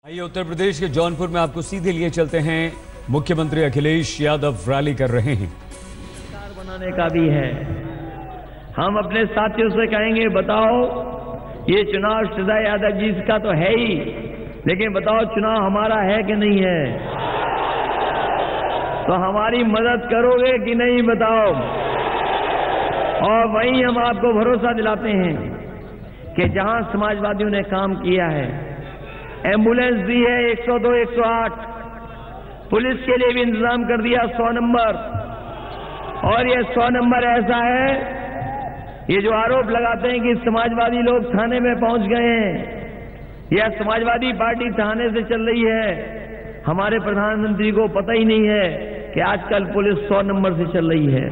आइए उत्तर प्रदेश के जौनपुर में आपको सीधे लिए चलते हैं। मुख्यमंत्री अखिलेश यादव रैली कर रहे हैं। सरकार बनाने का भी है। हम अपने साथियों से कहेंगे, बताओ ये चुनाव श्रद्धा यादव जी का तो है ही, लेकिन बताओ चुनाव हमारा है कि नहीं है? तो हमारी मदद करोगे कि नहीं, बताओ। और वहीं हम आपको भरोसा दिलाते हैं कि जहां समाजवादियों ने काम किया है, एम्बुलेंस दी है 102, 108, पुलिस के लिए भी इंतजाम कर दिया 100 नंबर। और ये 100 नंबर ऐसा है, ये जो आरोप लगाते हैं कि समाजवादी लोग थाने में पहुंच गए हैं या समाजवादी पार्टी थाने से चल रही है, हमारे प्रधानमंत्री को पता ही नहीं है कि आजकल पुलिस 100 नंबर से चल रही है।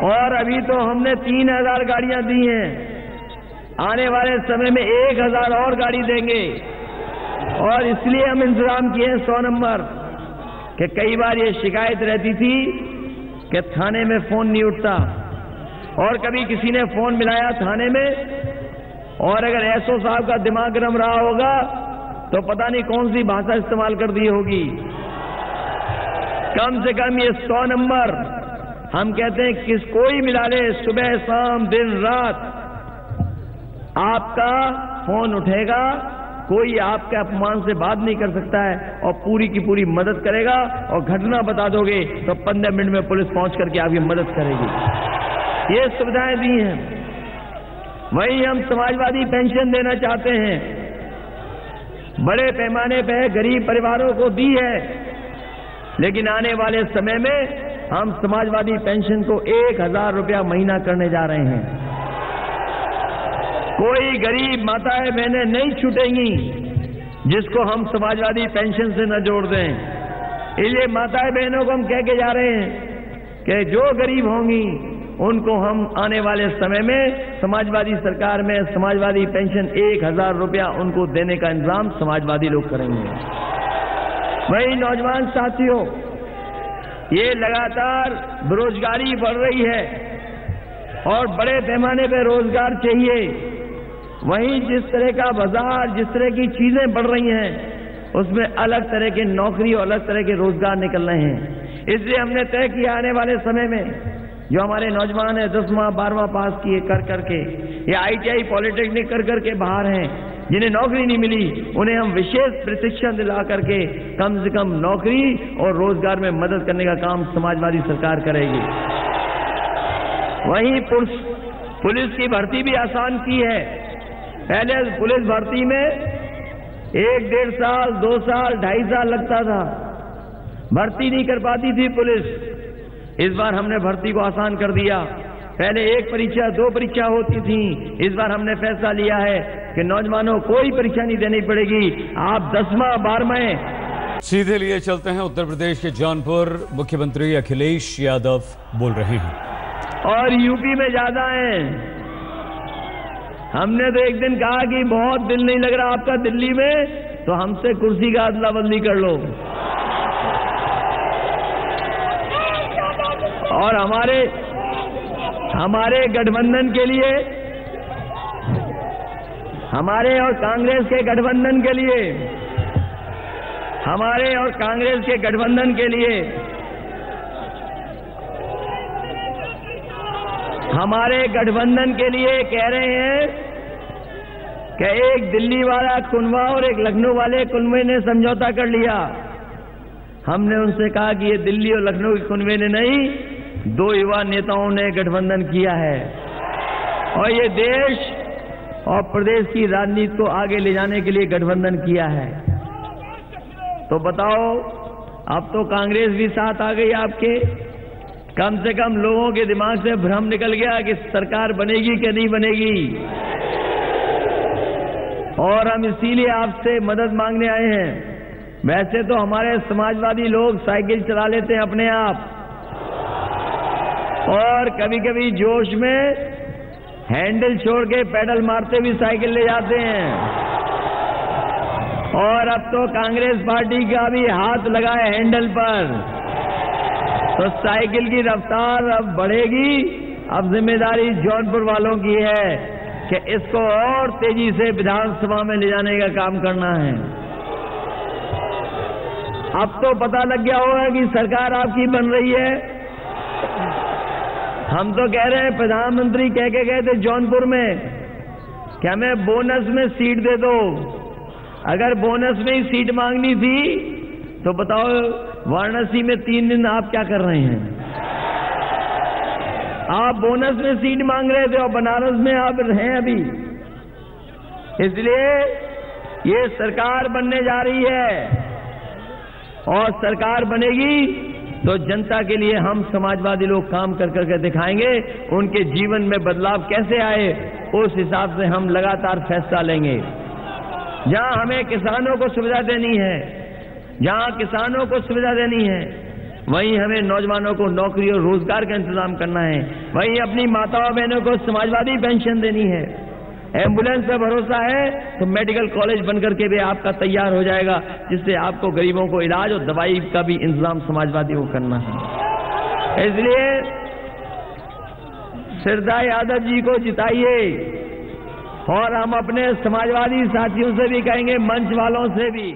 और अभी तो हमने 3000 गाड़ियां दी हैं, आने वाले समय में 1000 और गाड़ी देंगे। और इसलिए हम इंतजाम किए हैं 100 नंबर कि कई बार ये शिकायत रहती थी कि थाने में फोन नहीं उठता, और कभी किसी ने फोन मिलाया थाने में, और अगर एसओ साहब का दिमाग गरम रहा होगा तो पता नहीं कौन सी भाषा इस्तेमाल कर दी होगी। कम से कम ये 100 नंबर हम कहते हैं कि कोई मिला ले, सुबह शाम दिन रात आपका फोन उठेगा, कोई आपके अपमान से बात नहीं कर सकता है, और पूरी की पूरी मदद करेगा। और घटना बता दोगे तो 15 मिनट में पुलिस पहुंच करके आपकी मदद करेगी। ये सुविधाएं दी हैं। वहीं हम समाजवादी पेंशन देना चाहते हैं, बड़े पैमाने पर गरीब परिवारों को दी है, लेकिन आने वाले समय में हम समाजवादी पेंशन को 1000 रुपया महीना करने जा रहे हैं। कोई गरीब माताएं बहनें नहीं छूटेंगी जिसको हम समाजवादी पेंशन से न जोड़ दें। इसलिए माताएं बहनों को हम कह के जा रहे हैं कि जो गरीब होंगी उनको हम आने वाले समय में समाजवादी सरकार में समाजवादी पेंशन 1000 रुपया उनको देने का इंतजाम समाजवादी लोग करेंगे। वही नौजवान साथियों, ये लगातार बेरोजगारी बढ़ रही है और बड़े पैमाने पर रोजगार चाहिए। वहीं जिस तरह का बाजार, जिस तरह की चीजें बढ़ रही हैं, उसमें अलग तरह के नौकरी और अलग तरह के रोजगार निकल रहे हैं। इसलिए हमने तय किया आने वाले समय में जो हमारे नौजवान हैं 10वां 12वां पास किए कर करके या ITI पॉलिटेक्निक कर करके बाहर हैं, जिन्हें नौकरी नहीं मिली, उन्हें हम विशेष प्रशिक्षण दिला करके कम से कम नौकरी और रोजगार में मदद करने का काम समाजवादी सरकार करेगी। वहीं पुलिस की भर्ती भी आसान की है। पहले पुलिस भर्ती में 1 डेढ़ साल 2 साल 2.5 साल लगता था, भर्ती नहीं कर पाती थी पुलिस। इस बार हमने भर्ती को आसान कर दिया। पहले 1 परीक्षा 2 परीक्षा होती थी, इस बार हमने फैसला लिया है कि नौजवानों कोई परीक्षा नहीं देनी पड़ेगी, आप 10वां 12वां। सीधे लिए चलते हैं उत्तर प्रदेश के जौनपुर। मुख्यमंत्री अखिलेश यादव बोल रहे हैं। और यूपी में ज्यादा हैं। हमने तो एक दिन कहा कि बहुत दिल नहीं लग रहा आपका दिल्ली में, तो हमसे कुर्सी का अदला बदली कर लो। और हमारे गठबंधन के लिए, हमारे और कांग्रेस के गठबंधन के लिए, हमारे और कांग्रेस के गठबंधन के लिए, हमारे गठबंधन के लिए कह रहे हैं कि एक दिल्ली वाला कुनवा और एक लखनऊ वाले कुनवे ने समझौता कर लिया। हमने उनसे कहा कि ये दिल्ली और लखनऊ के कुनवे ने नहीं, 2 युवा नेताओं ने गठबंधन किया है, और ये देश और प्रदेश की राजनीति को आगे ले जाने के लिए गठबंधन किया है। तो बताओ, अब तो कांग्रेस भी साथ आ गई आपके। कम से कम लोगों के दिमाग से भ्रम निकल गया कि सरकार बनेगी कि नहीं बनेगी। और हम इसीलिए आपसे मदद मांगने आए हैं। वैसे तो हमारे समाजवादी लोग साइकिल चला लेते हैं अपने आप, और कभी कभी जोश में हैंडल छोड़ के पैडल मारते भी साइकिल ले जाते हैं। और अब तो कांग्रेस पार्टी का भी हाथ लगा है हैंडल पर, तो साइकिल की रफ्तार अब बढ़ेगी। अब जिम्मेदारी जौनपुर वालों की है कि इसको और तेजी से विधानसभा में ले जाने का काम करना है। अब तो पता लग गया होगा कि सरकार आपकी बन रही है। हम तो कह रहे हैं, प्रधानमंत्री कह के गए थे जौनपुर में कि हमें बोनस में सीट दे दो। अगर बोनस में ही सीट मांगनी थी तो बताओ वाराणसी में 3 दिन आप क्या कर रहे हैं? आप बोनस में सीट मांग रहे थे और बनारस में आप हैं अभी। इसलिए ये सरकार बनने जा रही है और सरकार बनेगी तो जनता के लिए हम समाजवादी लोग काम कर करके दिखाएंगे। उनके जीवन में बदलाव कैसे आए उस हिसाब से हम लगातार फैसला लेंगे। जहां हमें किसानों को सुविधा देनी है, जहां किसानों को सुविधा देनी है, वहीं हमें नौजवानों को नौकरी और रोजगार का इंतजाम करना है। वहीं अपनी माताओं बहनों को समाजवादी पेंशन देनी है। एम्बुलेंस पर भरोसा है तो मेडिकल कॉलेज बनकर के भी आपका तैयार हो जाएगा, जिससे आपको गरीबों को इलाज और दवाई का भी इंतजाम समाजवादी को करना है। इसलिए श्रद्धा यादव जी को जिताइए और हम अपने समाजवादी साथियों से भी कहेंगे, मंच वालों से भी।